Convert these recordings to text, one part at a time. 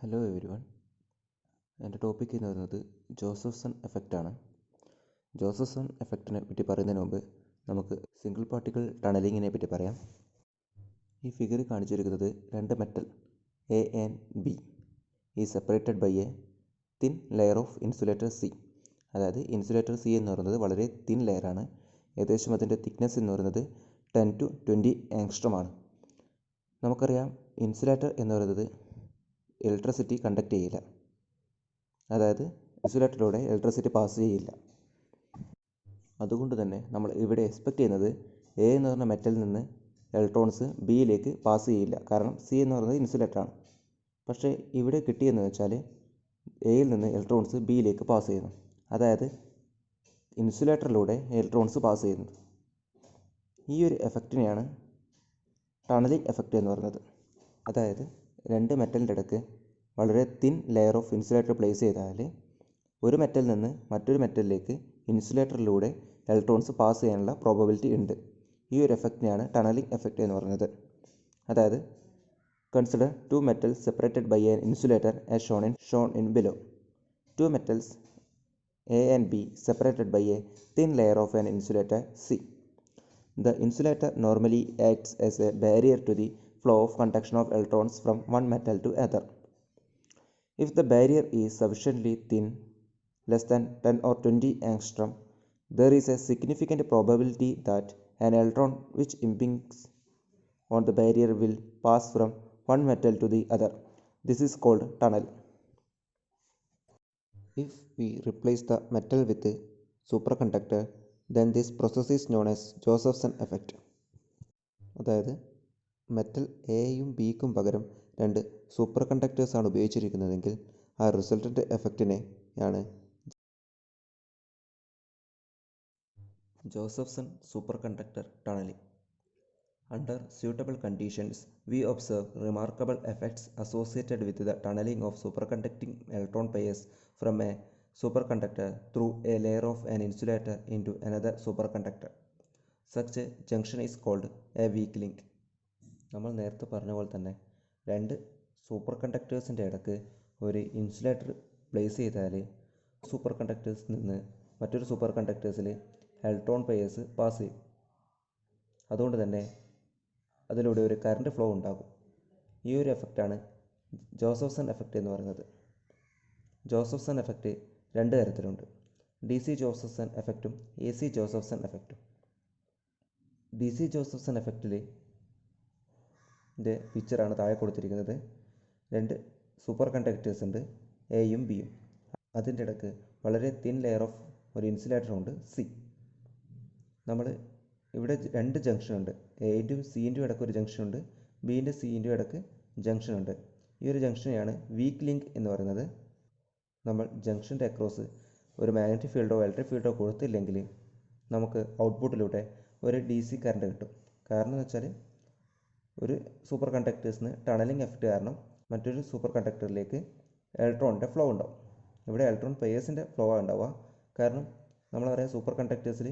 Hello every one. എൻ്റെ topic എന്ന് പറയുന്നത് ജോസഫ്സൺ എഫക്റ്റാണ്. ജോസഫ്സൺ എഫക്റ്റിനെ പറ്റി പറയുന്നതിന് മുമ്പ് നമുക്ക് സിംഗിൾ പാർട്ടിക്കിൾ ടണലിങ്ങിനെ പറ്റി പറയാം. ഈ ഫിഗറിൽ കാണിച്ചിരിക്കുന്നത് രണ്ട് മെറ്റൽ എ ആൻഡ് ബി ഈ separated by a thin layer of insulator C. അതായത് ഇൻസുലേറ്റർ സി എന്ന് പറയുന്നത് വളരെ തിൻ ലെയറാണ്. ഏകദേശം അതിൻ്റെ തിക്നെസ് എന്ന് പറയുന്നത് 10 to 20 ആങ്സ്ട്രോമാണ്. നമുക്കറിയാം ഇൻസുലേറ്റർ എന്ന് പറയുന്നത് ഇലക്ട്രിസിറ്റി കണ്ടക്ട് ചെയ്യില്ല. അതായത് ഇൻസുലേറ്ററിലൂടെ ഇലക്ട്രിസിറ്റി പാസ് ചെയ്യില്ല. അതുകൊണ്ട് തന്നെ നമ്മൾ ഇവിടെ എക്സ്പെക്റ്റ് ചെയ്യുന്നത് എ എന്ന് പറഞ്ഞ മെറ്റലിൽ നിന്ന് ഇലക്ട്രോൺസ് ബിയിലേക്ക് പാസ് ചെയ്യില്ല. കാരണം സി എന്ന് പറയുന്നത് ഇൻസുലേറ്ററാണ്. പക്ഷേ ഇവിടെ കിട്ടിയെന്ന് വെച്ചാൽ എയിൽ നിന്ന് ഇലക്ട്രോൺസ് ബിയിലേക്ക് പാസ് ചെയ്യുന്നു. അതായത് ഇൻസുലേറ്ററിലൂടെ ഇലക്ട്രോൺസ് പാസ് ചെയ്യുന്നത്. ഈ ഒരു എഫക്റ്റിനെയാണ് ടണലിംഗ് എഫക്റ്റ് എന്ന് പറയുന്നത്. അതായത് രണ്ട് മെറ്റലിൻ്റെ ഇടയ്ക്ക് വളരെ thin layer of insulator place ചെയ്താൽ ഒരു മെറ്റലിൽ നിന്ന് മറ്റൊരു മെറ്റലിലേക്ക് ഇൻസുലേറ്ററിലൂടെ ഇലക്ട്രോൺസ് പാസ് ചെയ്യാനുള്ള പ്രോബബിലിറ്റി ഉണ്ട്. ഈ ഒരു എഫക്റ്റിനെയാണ് ടണലിംഗ് എഫക്റ്റ് എന്ന് പറയുന്നത്. അതായത് consider two metals separated by an insulator as shown in below. Two metals A and B separated by a thin layer of an insulator C. The insulator normally acts as a barrier to the flow of conduction of electrons from one metal to other. If the barrier is sufficiently thin, less than 10 or 20 angstrom, there is a significant probability that an electron which impinges on the barrier will pass from one metal to the other. This is called tunnel. If we replace the metal with a superconductor, then this process is known as Josephson effect. അതായത് metal എയും ബിക്കും പകരം രണ്ട് സൂപ്പർ കണ്ടക്ടേഴ്സാണ് ഉപയോഗിച്ചിരിക്കുന്നതെങ്കിൽ ആ resultant എഫക്റ്റിനെയാണ് Josephson superconductor tunnelling. Under suitable conditions, we observe remarkable effects associated with the tunneling of superconducting electron pairs from a superconductor through a layer of an insulator into another superconductor. Such a junction is called a weak link. നമ്മൾ നേരത്തെ പറഞ്ഞ പോലെ തന്നെ രണ്ട് super കണ്ടക്ടേഴ്സിൻ്റെ ഇടയ്ക്ക് ഒരു insulator place ചെയ്താൽ super കണ്ടക്ടേഴ്സിൽ നിന്ന് മറ്റൊരു സൂപ്പർ കണ്ടക്ടേഴ്സിൽ ഇലക്ട്രോൺ പെയേഴ്സ് പാസ് ചെയ്യും. അതുകൊണ്ട് തന്നെ അതിലൂടെ ഒരു കറണ്ട് ഫ്ലോ ഉണ്ടാകും. ഈ ഒരു എഫക്റ്റാണ് ജോസഫ്സൺ എഫക്റ്റ് എന്ന് പറയുന്നത്. ജോസഫ്സൺ എഫക്റ്റ് രണ്ട് തരത്തിലുണ്ട്. ഡി സി ജോസഫ്സൺ എഫക്റ്റും എ സി ജോസഫ്സൺ എഫക്റ്റും. ഡി സി ജോസഫ്സൺ എഫക്റ്റിൽ പിക്ചറാണ് താഴെ കൊടുത്തിരിക്കുന്നത്. രണ്ട് സൂപ്പർ കണ്ടക്ടേഴ്സ് ഉണ്ട്, എയും ബിയും. അതിൻ്റെ ഇടയ്ക്ക് വളരെ തിൻ ലെയർ ഓഫ് ഒരു ഇൻസുലേറ്റർ ഉണ്ട്, സി. നമ്മൾ ഇവിടെ രണ്ട് ജംഗ്ഷൻ ഉണ്ട്. എൻ്റെയും സിൻ്റെയും ഇടയ്ക്ക് ഒരു ജംഗ്ഷൻ ഉണ്ട്, ബിൻ്റെ സിൻ്റെയും ഇടയ്ക്ക് ജംഗ്ഷൻ ഉണ്ട്. ഈ ഒരു ജംഗ്ഷനെയാണ് വീക്ക് ലിങ്ക് എന്ന് പറയുന്നത്. നമ്മൾ ജംഗ്ഷൻ്റെ അക്രോസ് ഒരു മാഗ്നറ്റിക് ഫീൽഡോ ഇലക്ട്രിക് ഫീൽഡോ കൊടുത്തില്ലെങ്കിൽ നമുക്ക് ഔട്ട്പുട്ടിലൂടെ ഒരു ഡി സി കറണ്ട് കിട്ടും. കാരണം എന്ന് വെച്ചാൽ ഒരു സൂപ്പർ കണ്ടക്ടേഴ്സിന് ടണലിംഗ് എഫക്റ്റ് കാരണം മറ്റൊരു സൂപ്പർ കണ്ടക്ടറിലേക്ക് ഇലക്ട്രോണിൻ്റെ ഫ്ലോ ഉണ്ടാവും. ഇവിടെ ഇലക്ട്രോൺ പെയേഴ്സിൻ്റെ ഫ്ലോ ആണ് ഉണ്ടാവുക. കാരണം നമ്മൾ പറയാം സൂപ്പർ കണ്ടക്ടേഴ്സിൽ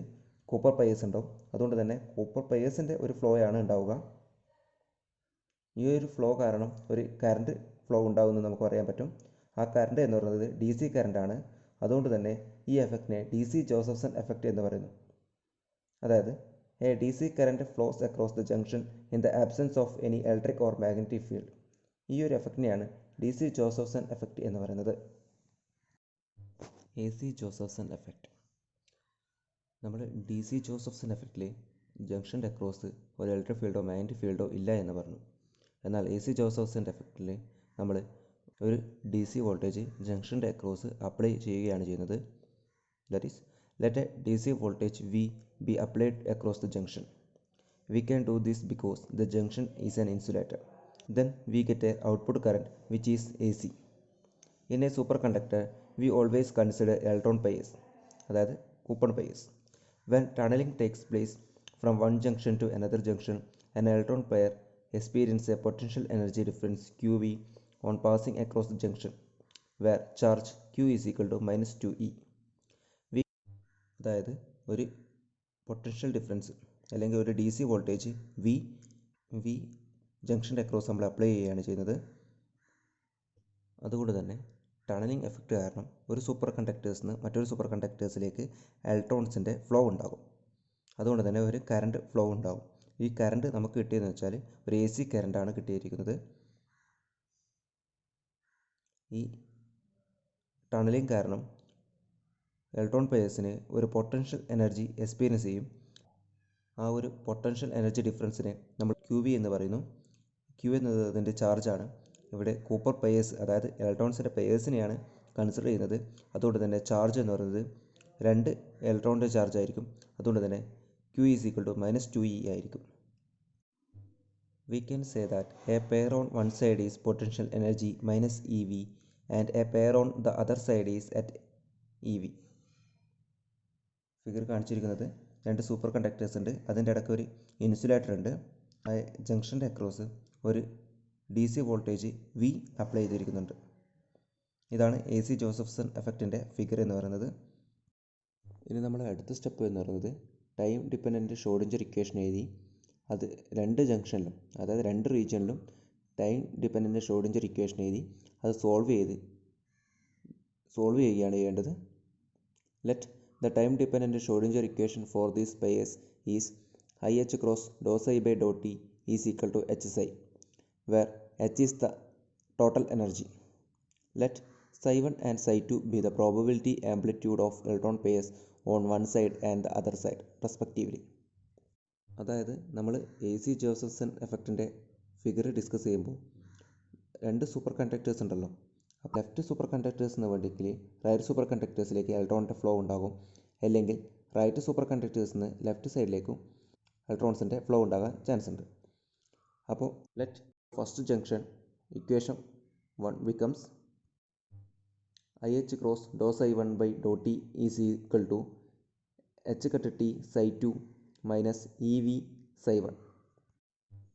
കൂപ്പർ പെയേഴ്സ് ഉണ്ടാവും. അതുകൊണ്ട് തന്നെ കൂപ്പർ പെയേഴ്സിൻ്റെ ഒരു ഫ്ലോ ആണ് ഉണ്ടാവുക. ഈ ഒരു ഫ്ലോ കാരണം ഒരു കറണ്ട് ഫ്ലോ ഉണ്ടാകുമെന്ന് നമുക്ക് പറയാൻ പറ്റും. ആ കറണ്ട് എന്ന് പറയുന്നത് ഡി സി കറണ്ടാണ്. അതുകൊണ്ട് തന്നെ ഈ എഫക്റ്റിനെ ഡി സി ജോസഫ്സൺ എഫക്റ്റ് എന്ന് പറയുന്നു. അതായത് a D C current flows across the junction in the absence of any electric or magnetic field. ഈ ഒരു എഫക്റ്റിനെയാണ് ഡി സി ജോസഫ്സൺ എഫക്റ്റ് എന്ന് പറയുന്നത്. A C Josephson effect. നമ്മൾ ഡി സി ജോസഫ്സൺ എഫക്റ്റിൽ ജംഗ്ഷൻ്റെ അക്രോസ് ഒരു ഇലക്ട്രിക് ഫീൽഡോ മാഗ്നറ്റിക് ഫീൽഡോ ഇല്ല എന്ന് പറഞ്ഞു. എന്നാൽ എ സി ജോസഫ്സൺ എഫക്റ്റിൽ നമ്മൾ ഒരു ഡി സി വോൾട്ടേജ് ജംഗ്ഷൻ്റെ അക്രോസ് അപ്ലൈ ചെയ്യുകയാണ് ചെയ്യുന്നത്. That is let a DC voltage V be applied across the junction. We can do this because the junction is an insulator. Then we get a output current which is AC. In a superconductor, we always consider electron pairs, അതായത് coupon pairs. When tunneling takes place from one junction to another junction, an electron pair experiences a potential energy difference QV on passing across the junction, where charge Q is equal to -2E. അതായത് ഒരു potential difference അല്ലെങ്കിൽ ഒരു D C voltage V ജംഗ്ഷൻ്റെ across നമ്മൾ apply ചെയ്യുകയാണ് ചെയ്യുന്നത്. അതുകൊണ്ട് തന്നെ ടണലിംഗ് എഫക്റ്റ് കാരണം ഒരു സൂപ്പർ കണ്ടക്ടേഴ്സിൽ നിന്ന് മറ്റൊരു സൂപ്പർ കണ്ടക്ടേഴ്സിലേക്ക് ഇലക്ട്രോൺസിൻ്റെ ഫ്ലോ ഉണ്ടാകും. അതുകൊണ്ട് തന്നെ ഒരു കറണ്ട് ഫ്ലോ ഉണ്ടാകും. ഈ കറണ്ട് നമുക്ക് കിട്ടിയതെന്ന് വെച്ചാൽ ഒരു AC കറണ്ടാണ് കിട്ടിയിരിക്കുന്നത്. ഈ ടണലിംഗ് കാരണം ഇലക്ട്രോൺ പെയർസിന് ഒരു പൊട്ടൻഷ്യൽ എനർജി എക്സ്പീരിയൻസ് ചെയ്യും. ആ ഒരു പൊട്ടൻഷ്യൽ എനർജി ഡിഫറൻസിനെ നമ്മൾ QV എന്ന് പറയുന്നു. Q എന്നത് അതിൻ്റെ ചാർജാണ്. ഇവിടെ കൂപ്പർ പെയേഴ്സ്, അതായത് ഇലക്ട്രോൺസിൻ്റെ പെയേഴ്സിനെയാണ് കൺസിഡർ ചെയ്യുന്നത്. അതുകൊണ്ട് തന്നെ ചാർജ് എന്ന് പറയുന്നത് 2 ഇലക്ട്രോണിൻ്റെ ചാർജ് ആയിരിക്കും. അതുകൊണ്ട് തന്നെ Q = -2e ആയിരിക്കും. We can say that a pair on one side is potential energy -eV and a pair on the other side is at EV. Figure കാണിച്ചിരിക്കുന്നത് 2 സൂപ്പർ കണ്ടക്ടേഴ്സ് ഉണ്ട്. അതിൻ്റെ ഇടയ്ക്ക് ഒരു ഇൻസുലേറ്റർ ഉണ്ട്. ആ ജംഗ്ഷൻ്റെ അക്രോസ് ഒരു DC വോൾട്ടേജ് V അപ്ലൈ ചെയ്തിരിക്കുന്നുണ്ട്. ഇതാണ് AC Josephson എഫക്റ്റിൻ്റെ ഫിഗർ എന്ന് പറയുന്നത്. ഇനി നമ്മൾ അടുത്ത സ്റ്റെപ്പ് എന്ന് പറയുന്നത് ടൈം ഡിപ്പെൻഡൻറ്റ് ഷ്രോഡിഞ്ചർ ഇക്വേഷൻ എഴുതി അത് 2 ജംഗ്ഷനിലും, അതായത് 2 റീജിയനിലും ടൈം ഡിപ്പെൻഡൻറ്റ് ഷ്രോഡിഞ്ചർ ഇക്വേഷൻ എഴുതി അത് സോൾവ് ചെയ്യുകയാണ് ചെയ്യേണ്ടത്. Let the time dependent Schrödinger equation for these pairs is IH cross ∂ψ/∂t is equal to Hψ, where H is the total energy. Let Ψ1 and Ψ2 be the probability amplitude of electron pairs on one side and the other side respectively. അതായത് നമ്മൾ AC Josephson എഫക്റ്റിൻ്റെ figure discuss ചെയ്യുമ്പോൾ 2 superconductors ഉണ്ടല്ലോ. അപ്പോൾ left സൂപ്പർ കണ്ടക്ടേഴ്സിന് വേണ്ടിയെങ്കിൽ right സൂപ്പർ കണ്ടക്ടേഴ്സിലേക്ക് ഇലക്ട്രോണിൻ്റെ ഫ്ലോ ഉണ്ടാകും. അല്ലെങ്കിൽ റൈറ്റ് സൂപ്പർ കണ്ടക്ടേഴ്സിന് ലെഫ്റ്റ് സൈഡിലേക്കും ഇലക്ട്രോൺസിൻ്റെ ഫ്ലോ ഉണ്ടാകാൻ ചാൻസ് ഉണ്ട്. അപ്പോൾ let first junction equation 1 becomes IH cross ∂ψ1/∂t is equal to H cut T Ψ2 minus EV Ψ1.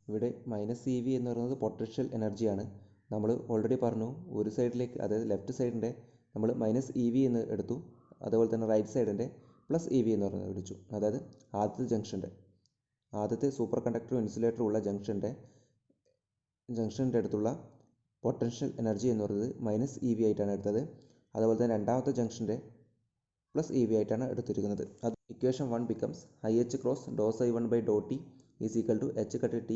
ഇവിടെ -EV എന്ന് പറയുന്നത് പൊട്ടൻഷ്യൽ എനർജിയാണ്. നമ്മൾ ഓൾറെഡി പറഞ്ഞു, ഒരു സൈഡിലേക്ക്, അതായത് ലെഫ്റ്റ് സൈഡിൻ്റെ നമ്മൾ -EV എന്ന് എടുത്തു, അതുപോലെ തന്നെ റൈറ്റ് സൈഡിൻ്റെ +EV എന്ന് പറഞ്ഞ് പിടിച്ചു. അതായത് ആദ്യത്തെ സൂപ്പർ കണ്ടക്ടറും ഇൻസുലേറ്ററും ഉള്ള ജംഗ്ഷൻ്റെ അടുത്തുള്ള പൊട്ടൻഷ്യൽ എനർജി എന്ന് പറയുന്നത് -EV ആയിട്ടാണ് എടുത്തത്. അതുപോലെ തന്നെ രണ്ടാമത്തെ ജംഗ്ഷൻ്റെ +EV ആയിട്ടാണ് എടുത്തിരിക്കുന്നത്. അത് equation 1 becomes IH cross ∂ψ1/∂t is equal to H cut T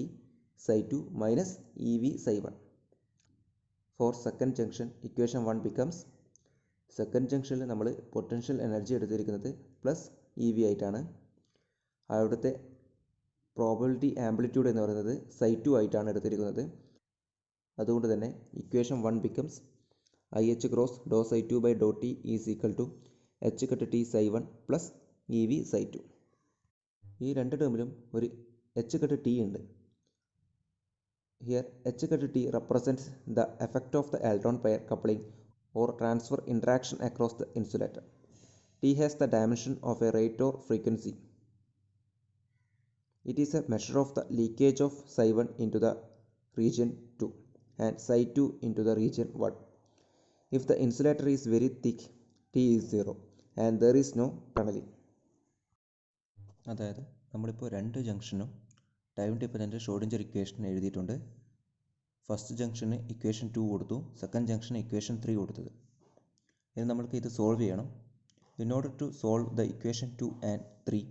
Ψ2 minus EV Ψ1. For second junction equation 1 becomes, second ജംഗ്ഷനിൽ നമ്മൾ പൊട്ടൻഷ്യൽ എനർജി എടുത്തിരിക്കുന്നത് +EV ആയിട്ടാണ്. അവിടുത്തെ പ്രോബബിലിറ്റി ആംപ്ലിറ്റ്യൂഡ് എന്ന് പറയുന്നത് Ψ2 ആയിട്ടാണ് എടുത്തിരിക്കുന്നത്. അതുകൊണ്ട് തന്നെ equation 1 becomes IH cross ∂ψ2/∂t is equal to H cut T Ψ1 plus EV Ψ2. ഈ രണ്ട് ടേമിലും ഒരു H cut T ഉണ്ട്. Here H cut T represents the effect of the electron pair coupling or transfer interaction across the insulator. T has the dimension of a rate or frequency. It is a measure of the leakage of Ψ1 into the region 2 and Ψ2 into the region 1. If the insulator is very thick, T is 0 and there is no tunneling. അതായത് നമ്മളിപ്പോൾ 2 ജംഗ്ഷനും time dependent Schrödinger equation എഴുതിയിട്ടുണ്ട്. First junction equation 2 കൊടുത്തു, second junction equation 3 കൊടുത്തത്. ഇനി നമ്മൾക്ക് ഇത് solve ചെയ്യണം. In order to solve the equation 2 and 3,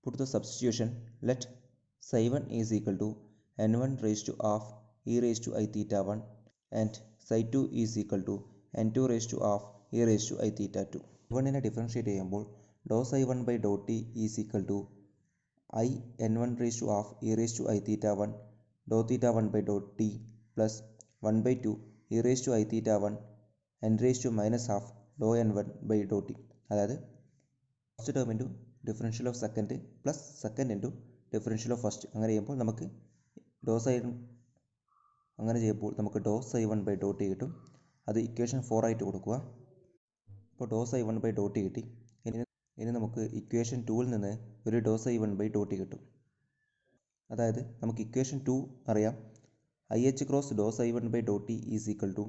put the substitution. Let Ψ1 is equal to n1 raised to half e raised to I theta 1 and Ψ2 is equal to n2 raised to half e raised to I theta 2. 1നെ differentiate ചെയ്യുമ്പോൾ ∂ψ1/∂t is equal to I n1 raised to half e raised to I theta 1 dou theta 1/∂t plus 1/2 e raised to I theta 1 n raised to minus half dou n1/∂t. അതായത് first term into differential of second plus second into differential of first. അങ്ങനെ ചെയ്യുമ്പോൾ നമുക്ക് ∂ψ1/∂t കിട്ടും. അത് equation 4 ആയിട്ട് കൊടുക്കുക. അപ്പോൾ ∂ψ1/∂t കിട്ടി. ഇനി നമുക്ക് ഇക്വേഷൻ 2ൽ നിന്ന് ഒരു ∂ψ1/∂t കിട്ടും. അതായത് നമുക്ക് ഇക്വേഷൻ 2 അറിയാം. IH cross ∂ψ1/∂t is equal to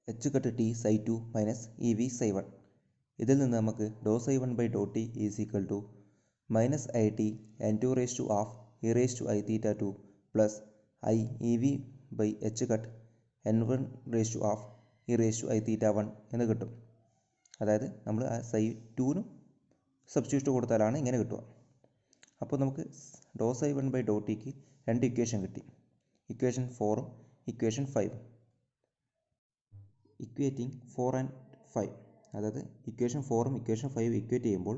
H cut T Ψ2 minus EV Ψ1. ഇതിൽ നിന്ന് നമുക്ക് ∂ψ1/∂t is equal to minus IT n2 raised to half e raised to I theta 2 plus I EV by H cut n1 raise to half E raise to I theta 1 എന്ന് കിട്ടും. അതായത് നമ്മൾ ആ സൈ 2നും substitute കൊടുത്താലാണ് ഇങ്ങനെ കിട്ടുക. അപ്പോൾ നമുക്ക് dou psi 1 by ഡോ ടിക്ക് രണ്ട് ഇക്വേഷൻ കിട്ടി, ഇക്വേഷൻ 4ഉം ഇക്വേഷൻ 5ഉം. ഇക്വേറ്റിംഗ് 4 ആൻഡ് 5, അതായത് ഇക്വേഷൻ 4ഉം ഇക്വേഷൻ 5ഉം ഇക്വേറ്റ് ചെയ്യുമ്പോൾ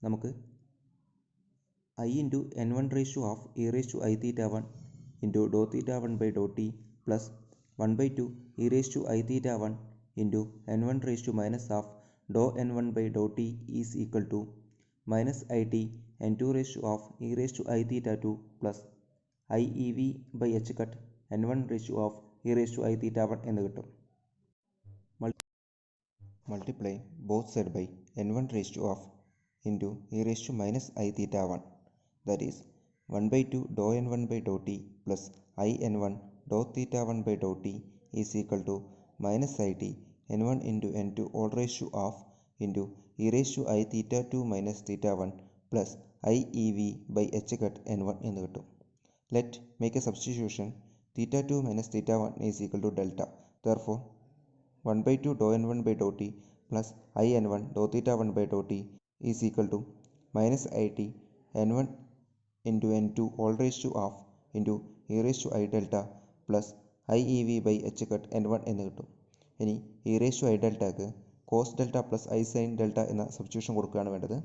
നമുക്ക് i into n1 raise to half E raise to I theta 1 into dou theta 1 by Dr T plus 1/2 E raise to I theta 1 into n1 raise to minus half dou n1 by Dr T is equal to minus I T n2 raise to half E raise to I theta 2 plus I E V by H cut n1 raise to half E raise to I theta 1 എന്ന് കിട്ടും. Multiply both sides by n1 raised to half into e raised to minus I theta 1, that is 1/2 dou n1 by dou t plus I n1 dou theta 1 by dou t is equal to minus it n1 into n2 all raised to half into e raised to I theta 2 minus theta 1 plus I ev by h cut n1 എന്ന് കിട്ടും. Let make a substitution. Theta 2 minus theta 1 is equal to delta. Therefore 1/2 dou n1 by dou t plus I n1 dou theta 1 by dou t is equal to minus it n1 into n2 all raised to half into e raised to I delta plus I ev by h cut n1 എന്ന് കിട്ടും. ഇനി e raised to I ഡെൽറ്റക്ക് cos delta plus I sin delta എന്ന substitution കൊടുക്കുകയാണ് വേണ്ടത്.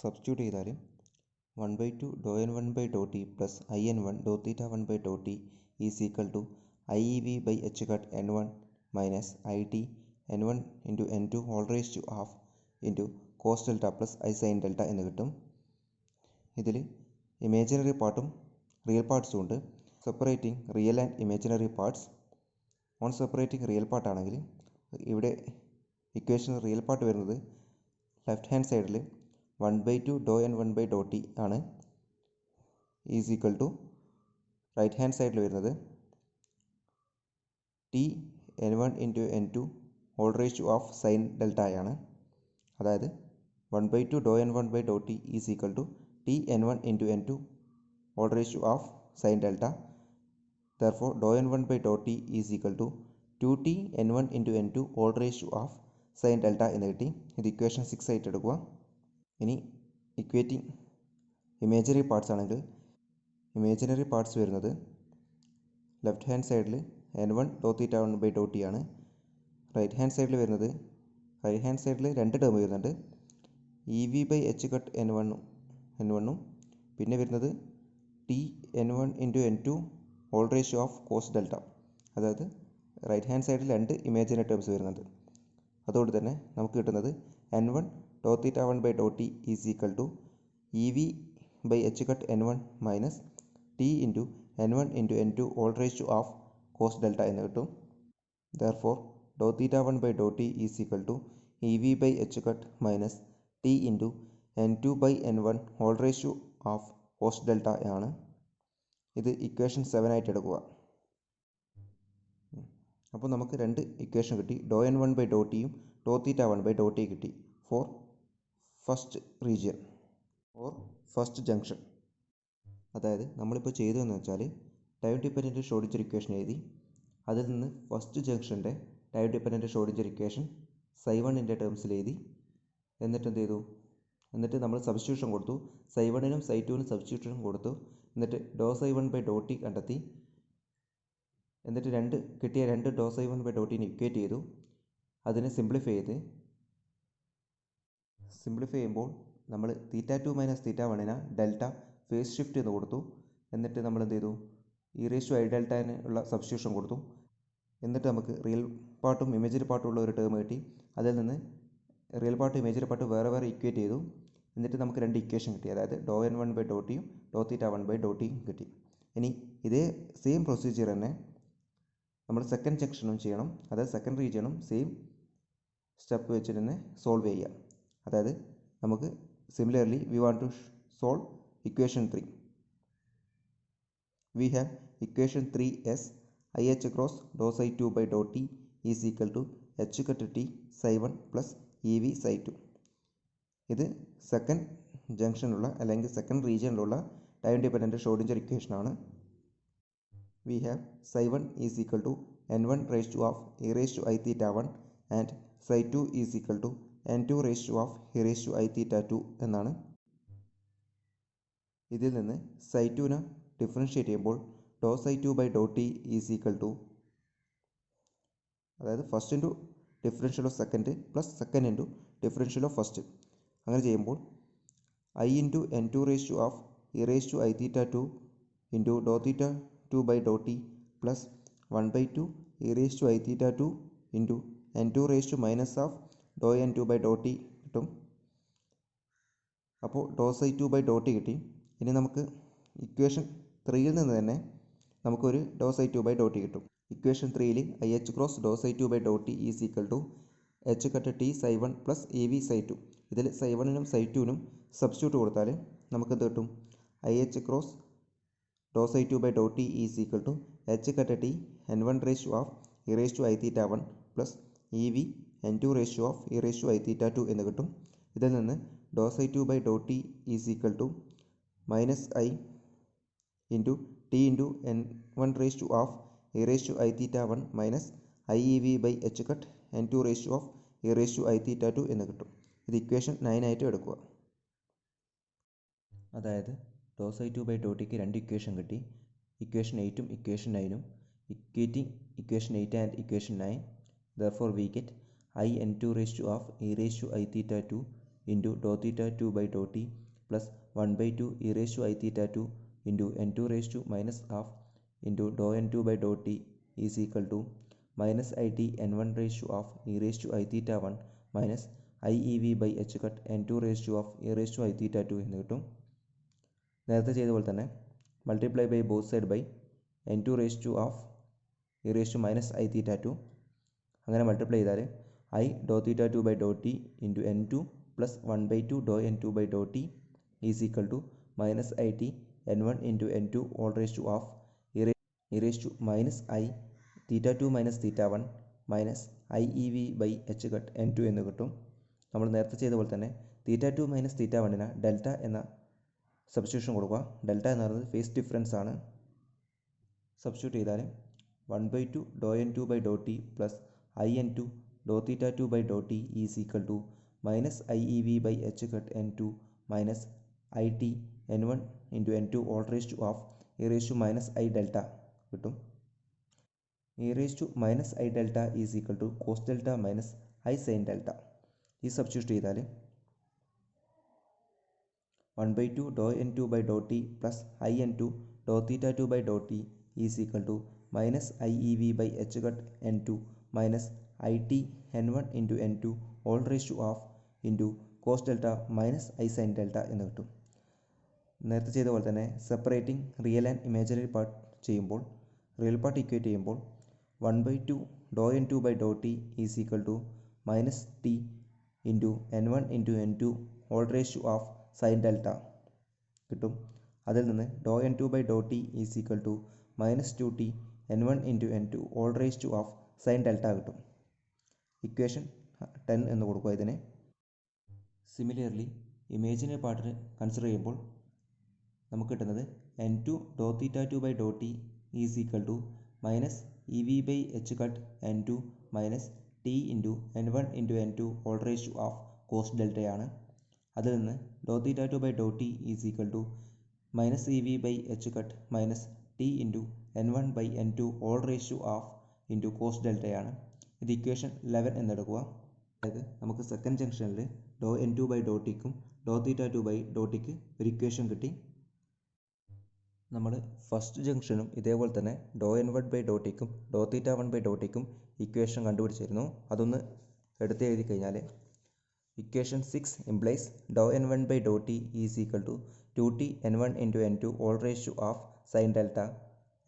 Substitute ചെയ്താൽ 1/2 dou n1 by dou t plus I n1 dou theta 1 by dou t is equal to IEV by h cut n1 minus IT n1 into n2 all raised to half into cos delta plus I sin delta എന്ന് കിട്ടും. ഇതിൽ imaginary പാർട്ടും real പാർട്സും ഉണ്ട്. Separating real and imaginary parts. On separating real part ആണെങ്കിൽ ഇവിടെ equation real part വരുന്നത് left hand സൈഡിൽ 1/2 dou n1 by dou t ആണ്, is equal to right hand സൈഡിൽ വരുന്നത് T n1 into n2 whole raise to half sine ഡെൽറ്റയാണ്. അതായത് 1/2 dou n1 by dou t is equal to T n1 into n2 whole raise to half sine delta. Therefore dou n1 by dou t is equal to 2t n1 into n2 whole raise to half sine delta എന്ന് കിട്ടി. ഇത് equation 6 ആയിട്ട് എടുക്കുക. ഇനി equating imaginary parts ആണെങ്കിൽ imaginary parts വരുന്നത് left hand സൈഡിൽ n1 dou theta 1 by dou t ആണ്. റൈറ്റ് ഹാൻഡ് സൈഡിൽ രണ്ട് ടേം വരുന്നുണ്ട്, E V by H cut n1ഉം പിന്നെ വരുന്നത് T n1 into n2 whole ratio of cos delta. അതായത് റൈറ്റ് ഹാൻഡ് സൈഡിൽ രണ്ട് ഇമേജിനറി ടേംസ് വരുന്നുണ്ട്. അതുകൊണ്ട് തന്നെ നമുക്ക് കിട്ടുന്നത് n1 dou theta 1 by dou t is equal to e V by H cut n1 minus T into n1 into n2 whole ratio of cos delta എന്ന് കിട്ടും. Therefore dou theta 1 by dou t is equal to e V by H cut minus T into n2 by n1 whole ratio of cos delta ആണ്. ഇത് equation 7 ആയിട്ട് എടുക്കുക. അപ്പോൾ നമുക്ക് രണ്ട് equation കിട്ടി. dou n1 by dou t യും dou theta 1 by dou t കിട്ടി for first region or first junction. അതായത് നമ്മളിപ്പോൾ ചെയ്തതെന്ന് വെച്ചാൽ ടൈം ഡിപ്പെൻഡൻറ്റ് ഷ്രോഡിഞ്ചർ ഇക്വേഷൻ എഴുതി, അതിൽ നിന്ന് ഫസ്റ്റ് ജംഗ്ഷൻ്റെ time dependent Schrödinger equation psi 1ൻ്റെ ടേംസിൽ എഴുതി. എന്നിട്ട് എന്ത് ചെയ്തു, എന്നിട്ട് നമ്മൾ സബ്സ്റ്റിറ്റ്യൂഷൻ കൊടുത്തു, സൈ 1നും സൈ 2നും സബ്സ്റ്റിറ്റ്യൂഷൻ കൊടുത്തു. എന്നിട്ട് ഡോ സൈ 1 ബൈ ഡോ ടി കണ്ടെത്തി. എന്നിട്ട് കിട്ടിയ രണ്ട് ഡോ സൈ 1 ബൈ ഡോ ടീനെ ഇക്വേറ്റ് ചെയ്തു. അതിനെ സിംപ്ലിഫൈ ചെയ്യുമ്പോൾ നമ്മൾ തീറ്റ 2 മൈനസ് തീറ്റ 1ന് ഡെൽറ്റ ഫേസ് ഷിഫ്റ്റ് എന്ന് കൊടുത്തു. എന്നിട്ട് നമ്മൾ എന്ത് ചെയ്തു, ഇ റേസ് ടു ഐ ഡെൽറ്റന് ഉള്ള സബ്സ്റ്റിറ്റ്യൂഷൻ കൊടുത്തു. എന്നിട്ട് നമുക്ക് റിയൽ പാർട്ടും ഇമേജിനറി പാർട്ടും ഉള്ള ഒരു ടേം കിട്ടി. അതിൽ നിന്ന് റിയൽ പാർട്ടും ഇമേജിനറി പാർട്ടും വേറെ ഇക്വേറ്റ് ചെയ്തു. എന്നിട്ട് നമുക്ക് രണ്ട് ഇക്വേഷൻ കിട്ടി, അതായത് ഡോ n1 ബൈ ഡോ ടിയും ഡോ തീറ്റ 1 ബൈ ഡോ ടിയും കിട്ടി. ഇനി ഇതേ സെയിം പ്രൊസീജിയർ തന്നെ നമ്മൾ സെക്കൻഡ് ജംഗ്ഷനും ചെയ്യണം. അതായത് സെക്കൻഡ് റീജിയനും സെയിം സ്റ്റെപ്പ് വെച്ചിട്ട് തന്നെ സോൾവ് ചെയ്യുക. അതായത് നമുക്ക് similarly we want to solve equation 3. We have equation 3 as IH cross dou psi 2 by dou t is equal to h cut t psi 1 plus EV psi 2. ഇത് second ജംഗ്ഷനിലുള്ള അല്ലെങ്കിൽ second റീജിയനിലുള്ള time dependent Schrödinger ഇക്വേഷനാണ്. we have psi1 is equal to n1 raised to of e raised to I theta 1 and psi2 is equal to n2 raised to of e raised to I theta 2 എന്നാണ്. ഇതിൽ നിന്ന് psi2നെ differentiate ചെയ്യുമ്പോൾ dou psi2 by Dr T is equal to, അതായത് first into differential of second plus second into differential of first. അങ്ങനെ ചെയ്യുമ്പോൾ I into N two raise to of E raise to I theta 2 into dou theta 2 by Dr T plus 1/2 E raise to I theta 2 into N two raise to minus of dou N two by Dr T കിട്ടും. അപ്പോൾ ഡോ psi2 by Dr T കിട്ടി. ഇനി നമുക്ക് equation 3യിൽ നിന്ന് തന്നെ നമുക്കൊരു dou psi2 by Dr T കിട്ടും. Equation 3ൽ I H cross dou psi2 by Dr T is equal to H cut T psi1 plus E V psi2. ഇതിൽ psi1നും psi2നും സബ്സ്റ്റിറ്റ്യൂട്ട് കൊടുത്താൽ നമുക്ക് എന്ത് കിട്ടും? I H cross dou psi2 by Dr T is equal to H cut T N one raise to of E raise to I theta 1 plus E V N two raise to of E raise to I theta 2 എന്ന് കിട്ടും. ഇതിൽ നിന്ന് dou psi2 by Dr T is equal to minus I into T into N one raise to of E raise to I theta 1 minus I E V by H cut N two raise to of E raise to I theta 2 എന്ന് കിട്ടും. ഇത് equation 9 ആയിട്ട് എടുക്കുക. അതായത് dou psi2 by ഡോ ടിക്ക് രണ്ട് equation കിട്ടി. Equation 8ഉം ഇക്വേഷൻ 9ഉം equating equation 8 and equation 9. Therefore we get I N two raise to of E raise to I theta 2 into dou theta 2 by Dr T plus 1/2 E raise to I theta 2 into N two raise to minus half into dou N two by Dr T is equal to minus I T N one raise to of E raise to I theta 1 minus I E V by H cut N two raise to of E raise to I theta 2 എന്ന് കിട്ടും. നേരത്തെ ചെയ്ത പോലെ തന്നെ multiply by both side by N two raise to of E raise to minus I theta 2. അങ്ങനെ multiply ചെയ്താൽ I dou theta 2 by Dr T into N two plus 1/2 dou N two by Dr T is equal to minus I T N one into N two whole raise to of E raise to minus I theta 2 minus theta 1 minus I E V by H cut N two എന്ന് കിട്ടും. നമ്മൾ നേരത്തെ ചെയ്ത പോലെ തന്നെ theta 2 minus theta 1ന് delta എന്ന substitution കൊടുക്കുക. ഡെൽറ്റ എന്ന് പറയുന്നത് ഫേസ് ഡിഫറൻസ് ആണ്. സബ്സ്റ്റിറ്റ്യൂട്ട് ചെയ്താൽ 1/2 dou N two by Dr T plus I N two dou theta 2 by Dr T is equal to minus I E V by H cut N two minus I T N one into N two whole raise to of E raise to minus I delta കിട്ടും. E raise to minus I delta is equal to cos delta minus I sine delta. ഈ substitute ചെയ്താൽ 1/2 dou N two by Dr T plus I N two dou theta 2 by Dr T is equal to minus I E V by H cut N two minus I T N one into N two whole raise to of into cos delta minus I sine delta എന്ന് കിട്ടും. നേരത്തെ ചെയ്ത പോലെ തന്നെ separating real and imaginary part ചെയ്യുമ്പോൾ real part equate ചെയ്യുമ്പോൾ 1/2 dou N two by Dr T is equal to minus T into N one into N two whole raise to of sine delta കിട്ടും. അതിൽ നിന്ന് dou N two by Dr T is equal to minus 2t N one into N two whole raise to of sine delta കിട്ടും. Equation 10 എന്ന് കൊടുക്കുക ഇതിനെ. Similarly imaginary പാർട്ടിന് consider ചെയ്യുമ്പോൾ നമുക്ക് കിട്ടുന്നത് N two dou theta 2 by Dr T is equal to minus E V by H cut N two minus T into N one into N two whole raise to of cos ഡെൽറ്റയാണ്. അതിൽ നിന്ന് dou theta 2 by Dr T is equal to minus E V by H cut minus T into N one by N two whole raise to of into cos ഡെൽറ്റയാണ്. ഇത് equation 11 എന്നെടുക്കുക. അതായത് നമുക്ക് second ജംഗ്ഷനിൽ ഡോ എൻ ടു ബൈ ഡോ ടിക്കും ഡോ തീറ്റ 2 ബൈ ഡോ ടിക്ക് ഒരു ഇക്വേഷൻ കിട്ടി. നമ്മൾ ഫസ്റ്റ് ജംഗ്ഷനും ഇതേപോലെ തന്നെ ഡോ എൻ വൺ ബൈ ഡോ ടിക്കും ഡോ തീറ്റ 1 ബൈ ഡോ ടിക്കും ഇക്വേഷൻ കണ്ടുപിടിച്ചിരുന്നു. അതൊന്ന് എടുത്ത് എഴുതി കഴിഞ്ഞാൽ ഇക്വേഷൻ 6 ഇംപ്ലൈസ് ഡോ n one by Dr T is equal to 2t N one into N two whole raise to of sine delta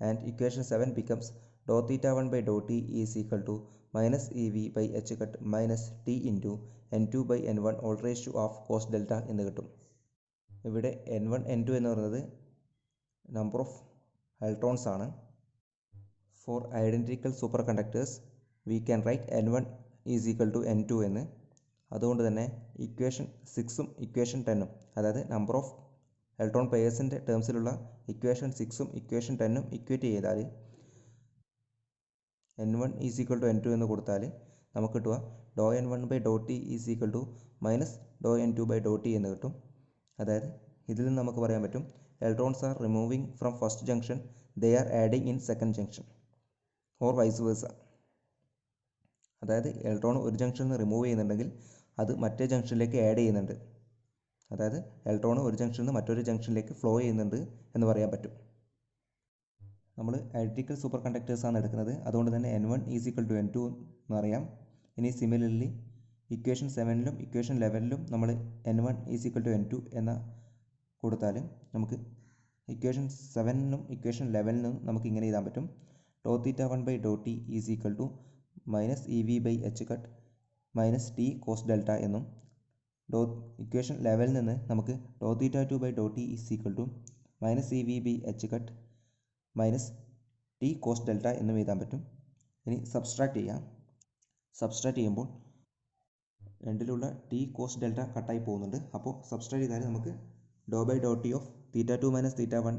and equation 7 becomes do theta 1 by Dr T is equal to minus E V by H cut minus T into N two by N one whole raise to of cos delta എന്ന് കിട്ടും. ഇവിടെ N one N two എന്ന് പറയുന്നത് number of electrons ആണ്. For identical super conductors we can write N one is equal to N two എന്ന്. അതുകൊണ്ട് തന്നെ equation 6ഉം ഇക്വേഷൻ 10ഉം അതായത് നമ്പർ ഓഫ് ഇലക്ട്രോൺ പെയേഴ്സിൻ്റെ ടേംസിലുള്ള ഇക്വേഷൻ 6ഉം ഇക്വേഷൻ 10ഉം ഇക്വേറ്റ് ചെയ്താൽ N1 is equal to N2 എന്ന് കൊടുത്താൽ നമുക്ക് കിട്ടുക do N1/∂T is equal to minus do N2/∂T എന്ന് കിട്ടും. അതായത് ഇതിൽ നിന്ന് നമുക്ക് പറയാൻ പറ്റും electrons are removing from first junction, they are adding in second junction or vice versa. അതായത് ഇലക്ട്രോൺ ഒരു ജംഗ്ഷനിൽ നിന്ന് റിമൂവ് ചെയ്യുന്നുണ്ടെങ്കിൽ അത് മറ്റേ ജംഗ്ഷനിലേക്ക് ആഡ് ചെയ്യുന്നുണ്ട്. അതായത് ഇലക്ട്രോൺ ഒരു ജംഗ്ഷനിൽ നിന്ന് മറ്റൊരു ജംഗ്ഷനിലേക്ക് ഫ്ലോ ചെയ്യുന്നുണ്ട് എന്ന് പറയാൻ പറ്റും. നമ്മൾ ഐഡന്റിക്കൽ സൂപ്പർ കണ്ടക്ടേഴ്സാണ് എടുക്കുന്നത്. അതുകൊണ്ട് തന്നെ N1 is equal to N2 എന്നറിയാം. ഇനി സിമിലർലി ഇക്വേഷൻ 7ലും ഇക്വേഷൻ 11ലും നമ്മൾ N1 is equal to N2 എന്ന കൊടുത്താൽ നമുക്ക് ഇക്വേഷൻ 7നും ഇക്വേഷൻ 11നും നമുക്ക് ഇങ്ങനെ എഴുതാൻ പറ്റും. Do θ1/∂T is equal to minus EV/h minus T cos delta എന്നും ഇക്വേഷൻ 11ൽ നിന്ന് നമുക്ക് do θ2/∂T is equal to minus EV/h minus T cos delta എന്നും എഴുതാൻ പറ്റും. ഇനി സബ്സ്ട്രാക്ട് ചെയ്യാം. സബ്സ്ട്രാക്ട് ചെയ്യുമ്പോൾ രണ്ടിലുള്ള T കോസ് ഡെൽറ്റ കട്ടായി പോകുന്നുണ്ട്. അപ്പോൾ സബ്സ്ട്രാക്ട് ചെയ്താൽ നമുക്ക് ഡോ/∂T of θ2 minus θ1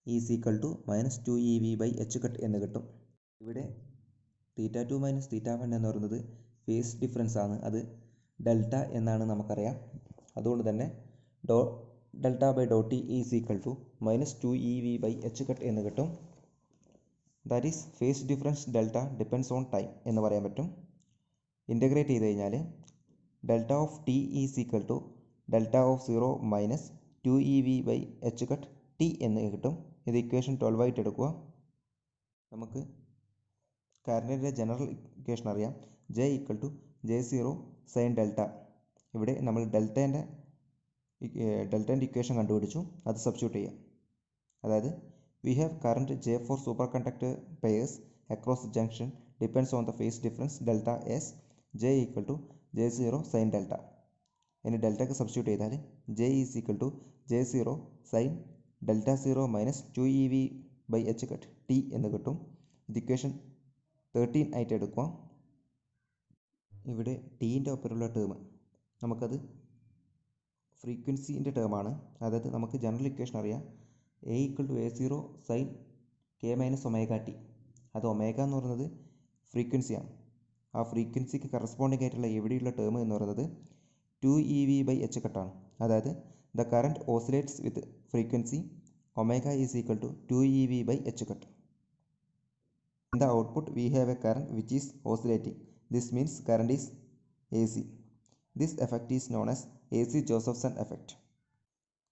is equal to minus 2EV/h എന്ന് കിട്ടും. ഇവിടെ θ2 മൈനസ് θ1 എന്ന് പറയുന്നത് ഫേസ് ഡിഫറൻസ് ആണ്. അത് ഡെൽറ്റ എന്നാണ് നമുക്കറിയാം. അതുകൊണ്ട് തന്നെ ഡോ ഡെൽറ്റ/∂T is equal to minus 2EV/h എന്ന് കിട്ടും. That is phase difference delta depends on time എന്ന് പറയാൻ പറ്റും. ഇൻ്റഗ്രേറ്റ് ചെയ്ത് കഴിഞ്ഞാൽ delta of T is equal to delta of 0 minus 2EV/h എന്ന് കിട്ടും. ഇത് ഇക്വേഷൻ 12 ആയിട്ട് എടുക്കുക. നമുക്ക് കറണ്ടിൻ്റെ ജനറൽ ഇക്വേഷൻ അറിയാം. J equal to J0 sine delta. ഇവിടെ നമ്മൾ ഡെൽറ്റേൻ്റെ ഇക്വേഷൻ കണ്ടുപിടിച്ചു. അത് സബ്സ്റ്റിറ്റ്യൂട്ട് ചെയ്യാം. അതായത് we have current J for superconductor pairs across the junction depends on the phase difference delta S. J equal to J0 sin delta. ഇനി ഡെൽറ്റയ്ക്ക് substitute ചെയ്താൽ J is equal to J0 sine delta 0 minus 2EV/h എന്ന് കിട്ടും. ഇത് equation 13 ആയിട്ട് എടുക്കുക. ഇവിടെ ടീൻ്റെ ഒപ്പമുള്ള ടേം നമുക്കത് ഫ്രീക്വൻസിൻ്റെ ടേമാണ്. അതായത് നമുക്ക് ജനറൽ ഇക്വേഷൻ അറിയാം. A equal to A0 sine K minus omega T. അത് ഒമേഗ എന്ന് പറയുന്നത് ഫ്രീക്വൻസിയാണ്. ആ ഫ്രീക്വൻസിക്ക് കറസ്പോണ്ടിങ് ആയിട്ടുള്ള എവിടെയുള്ള ടേം എന്ന് പറയുന്നത് 2EV/h ആണ്. അതായത് the current oscillates with frequency omega is equal to 2EV/h. In the output we have a current which is oscillating. This means current is AC. This effect is known as AC Josephson effect.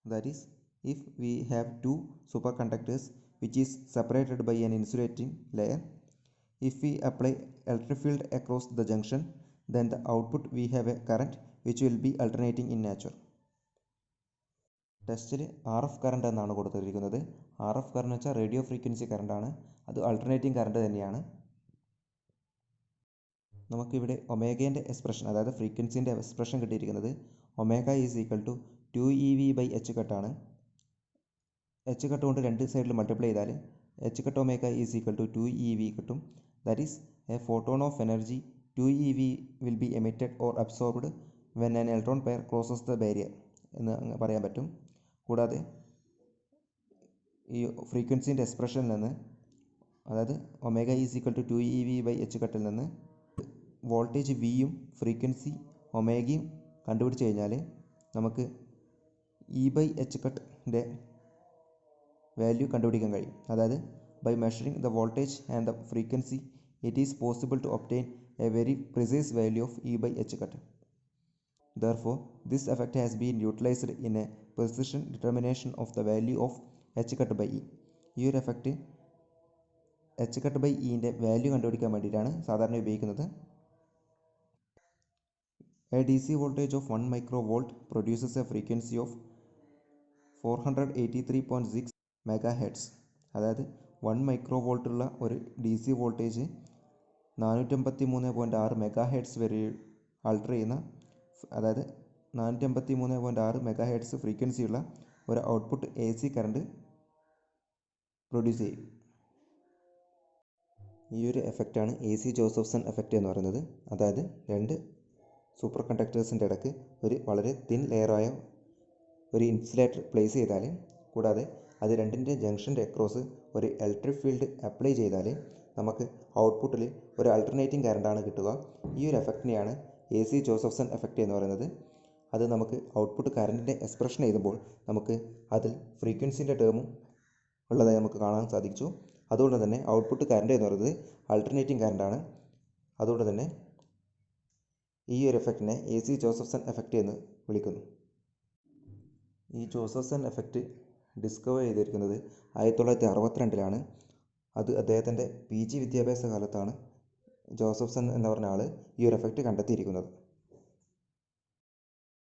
That is, if we have two superconductors which is separated by an insulating layer, if we apply electric field across the junction, then the output we have a current which will be alternating in nature. ടെസ്റ്റിൽ RF current എന്നാണ് കൊടുത്തിരിക്കുന്നത്. RF current എന്ന് വെച്ചാൽ radio frequency കറണ്ടാണ്. അത് alternating current തന്നെയാണ്. നമുക്കിവിടെ ഒമേഗേൻ്റെ expression, അതായത് ഫ്രീക്വൻസിൻ്റെ എക്സ്പ്രഷൻ കിട്ടിയിരിക്കുന്നത് omega is equal to 2EV/h ആണ്. h കൊണ്ട് രണ്ട് സൈഡിൽ മൾട്ടിപ്ലൈ ചെയ്താൽ h omega is equal to 2EV കിട്ടും. That is a photon of energy 2EV will be emitted or absorbed when an electron pair crosses the barrier എന്ന് പറയാൻ പറ്റും. കൂടാതെ ഈ ഫ്രീക്വൻസിൻ്റെ എക്സ്പ്രഷനിൽ നിന്ന്, അതായത് omega is equal to 2EV/h നിന്ന് വോൾട്ടേജ് വിയും ഫ്രീക്വൻസി ഒമേഗയും കണ്ടുപിടിച്ച് കഴിഞ്ഞാൽ നമുക്ക് E/h വാല്യൂ കണ്ടുപിടിക്കാൻ കഴിയും. അതായത് by measuring the voltage and the frequency it is possible to obtain a very precise value of E/h. Therefore, this effect has been utilized in a precision determination of the value of h/E. ഈ ഒരു effect h/E value കണ്ടുപിടിക്കാൻ വേണ്ടിയിട്ടാണ് സാധാരണ ഉപയോഗിക്കുന്നത്. A DC voltage of 1 microvolt produces a frequency of 483.6 MHz. അതായത് 1 മൈക്രോവോൾട്ട് ഉള്ള ഒരു DC voltage 483.6 MHz വരെ ആൾട്ടർ ചെയ്യുന്ന, അതായത് 483.6 MHz ഫ്രീക്വൻസിയുള്ള ഒരു ഔട്ട്പുട്ട് AC കറണ്ട് പ്രൊഡ്യൂസ് ചെയ്യും. ഈ ഒരു എഫക്റ്റാണ് AC ജോസഫ്സൺ എഫക്റ്റ് എന്ന് പറയുന്നത്. അതായത് രണ്ട് സൂപ്പർ കണ്ടക്ടേഴ്സിൻ്റെ ഇടയ്ക്ക് ഒരു വളരെ തിൻ ലെയറായ ഒരു ഇൻസുലേറ്റർ പ്ലേസ് ചെയ്താൽ, കൂടാതെ അത് രണ്ടിൻ്റെ ജംഗ്ഷൻ്റെ അക്രോസ് ഒരു ഇലക്ട്രിക് ഫീൽഡ് അപ്ലൈ ചെയ്താൽ നമുക്ക് ഔട്ട്പുട്ടിൽ ഒരു ആൾട്ടർനേറ്റിംഗ് കറണ്ടാണ് കിട്ടുക. ഈ ഒരു എഫക്റ്റിനെയാണ് AC ജോസഫ്സൺ എഫക്റ്റ് എന്ന് പറയുന്നത്. അത് നമുക്ക് ഔട്ട്പുട്ട് കറണ്ടിൻ്റെ എക്സ്പ്രഷൻ എഴുതുമ്പോൾ നമുക്ക് അതിൽ ഫ്രീക്വൻസിൻ്റെ ടേമും ഉള്ളതായി നമുക്ക് കാണാൻ സാധിച്ചു. അതുകൊണ്ട് തന്നെ ഔട്ട്പുട്ട് കറണ്ട് എന്ന് പറയുന്നത് ആൾട്ടർനേറ്റിംഗ് കറണ്ടാണ്. അതുകൊണ്ട് തന്നെ ഈ ഒരു എഫക്റ്റിനെ AC ജോസഫ്സൺ എഫക്റ്റ് എന്ന് വിളിക്കുന്നു. ഈ ജോസഫ്സൺ എഫക്റ്റ് ഡിസ്കവർ ചെയ്തിരിക്കുന്നത് 1962 അത് അദ്ദേഹത്തിൻ്റെ PG വിദ്യാഭ്യാസ കാലത്താണ് ജോസഫ്സൺ എന്ന് പറഞ്ഞ ആൾ ഈ ഒരു എഫക്റ്റ് കണ്ടെത്തിയിരിക്കുന്നത്.